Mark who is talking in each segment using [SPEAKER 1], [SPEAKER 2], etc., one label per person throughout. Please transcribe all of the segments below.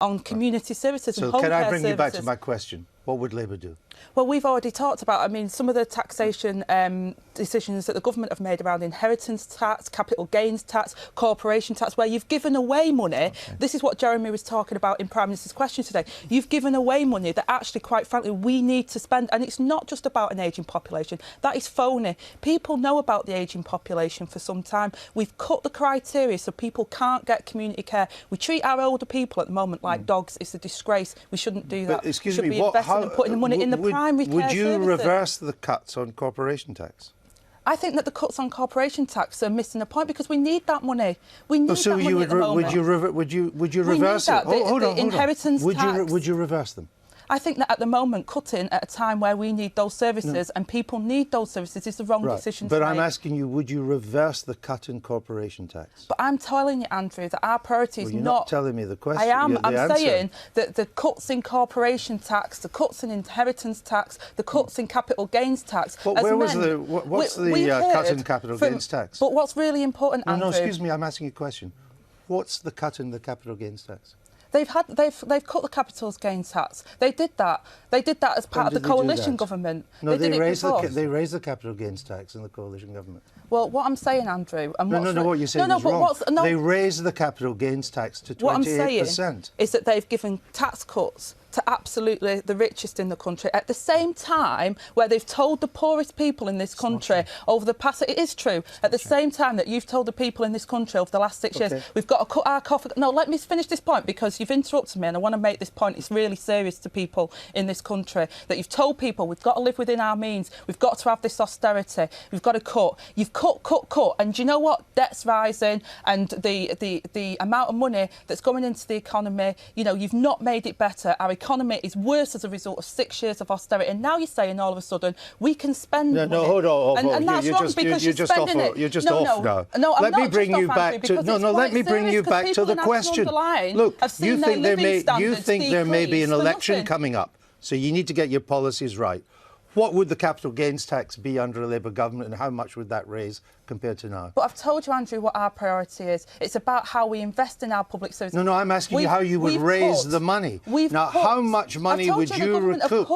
[SPEAKER 1] on community services and home care
[SPEAKER 2] So can I bring
[SPEAKER 1] services.
[SPEAKER 2] you back to my question? What would Labour do?
[SPEAKER 1] Well, we've already talked about, I mean, some of the taxation decisions that the government have made around inheritance tax, capital gains tax, corporation tax, where you've given away money. Okay. This is what Jeremy was talking about in Prime Minister's question today. You've given away money that actually, quite frankly, we need to spend. And it's not just about an ageing population. That is phony. People know about the ageing population for some time. We've cut the criteria so people can't get community care. We treat our older people at the moment like dogs. It's a disgrace. We shouldn't do that.
[SPEAKER 2] But, excuse
[SPEAKER 1] we should
[SPEAKER 2] me,
[SPEAKER 1] be investing and putting the money in the primary care
[SPEAKER 2] Would you
[SPEAKER 1] services.
[SPEAKER 2] reverse the cuts on corporation tax?
[SPEAKER 1] I think that the cuts on corporation tax are missing the point because we need that money. We need
[SPEAKER 2] so
[SPEAKER 1] that money at the moment.
[SPEAKER 2] Would you reverse it?
[SPEAKER 1] Hold on. Inheritance tax.
[SPEAKER 2] Would you reverse them?
[SPEAKER 1] I think that at the moment, cutting at a time where we need those services and people need those services is the wrong decision to make.
[SPEAKER 2] But I'm asking you, would you reverse the cut in corporation tax?
[SPEAKER 1] But I'm telling you, Andrew, that our priority is
[SPEAKER 2] you're not telling me the question.
[SPEAKER 1] I am. I'm saying that the cuts in corporation tax, the cuts in inheritance tax, the cuts in capital gains tax.
[SPEAKER 2] But what's the cut in capital gains tax?
[SPEAKER 1] But what's really important, Andrew...
[SPEAKER 2] No, excuse me, I'm asking you a question. What's the cut in the capital gains tax?
[SPEAKER 1] They've cut the capital gains tax. They did that. They did that as part of the coalition government.
[SPEAKER 2] No, they raised the capital gains tax in the coalition government.
[SPEAKER 1] Well, what I'm saying, Andrew, and
[SPEAKER 2] what you're saying is wrong. They raised the capital gains tax to 28%.
[SPEAKER 1] What I'm saying is that they've given tax cuts to absolutely the richest in the country at the same time where they've told the poorest people in this country over the past... It is true. At the same time that you've told the people in this country over the last 6 years, we've got to cut our coffee... No, let me finish this point because you've interrupted me and I want to make this point. It's really serious to people in this country that you've told people we've got to live within our means. We've got to have this austerity. We've got to cut. You've cut. And do you know what? Debt's rising and the amount of money that's going into the economy, you know, you've not made it better. Our economy is worse as a result of 6 years of austerity. And now you're saying all of a sudden we can spend money.
[SPEAKER 2] No, hold on.
[SPEAKER 1] And that's wrong because you're spending it.
[SPEAKER 2] You're just off now.
[SPEAKER 1] No, I'm
[SPEAKER 2] let
[SPEAKER 1] not
[SPEAKER 2] me bring you back to let me bring you back to the question. Look, you think there may be an election coming up, so you need to get your policies right. What would the capital gains tax be under a Labour government and how much would that raise compared to now?
[SPEAKER 1] But I've told you, Andrew, what our priority is. It's about how we invest in our public services.
[SPEAKER 2] No, I'm asking you how you would raise the money. How much money would you recoup?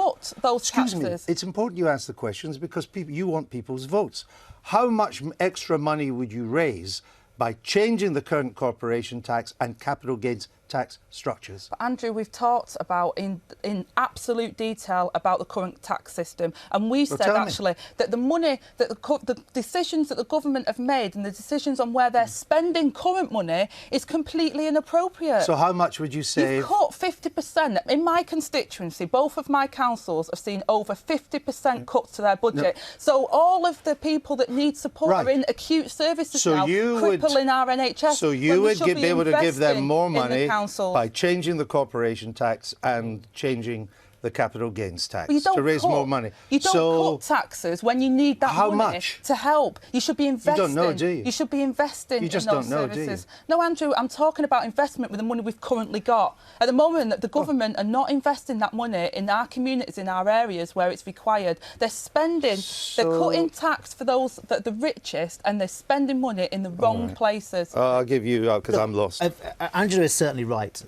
[SPEAKER 1] Excuse
[SPEAKER 2] me, it's important you answer the questions because you want people's votes. How much extra money would you raise by changing the current corporation tax and capital gains tax structures?
[SPEAKER 1] But Andrew, we've talked about in absolute detail about the current tax system, and we said actually that the money that the decisions that the government have made and the decisions on where they're spending current money is completely inappropriate.
[SPEAKER 2] So how much would you save?
[SPEAKER 1] You've cut 50%. In my constituency, both of my councils have seen over 50% cuts to their budget. So all of the people that need support are in acute services now, crippling our NHS.
[SPEAKER 2] So you would be able to give them more money by changing the corporation tax and changing the capital gains tax to raise more money.
[SPEAKER 1] You don't cut taxes when you need that money to help. You should be investing.
[SPEAKER 2] You don't know, do you?
[SPEAKER 1] You should be investing
[SPEAKER 2] in those
[SPEAKER 1] services.
[SPEAKER 2] Do you?
[SPEAKER 1] No, Andrew, I'm talking about investment with the money we've currently got. At the moment, the government are not investing that money in our communities, in our areas where it's required. They're spending, they're cutting tax for those the richest, and they're spending money in the wrong places.
[SPEAKER 2] I'll give you because I'm lost.
[SPEAKER 3] Angela is certainly right.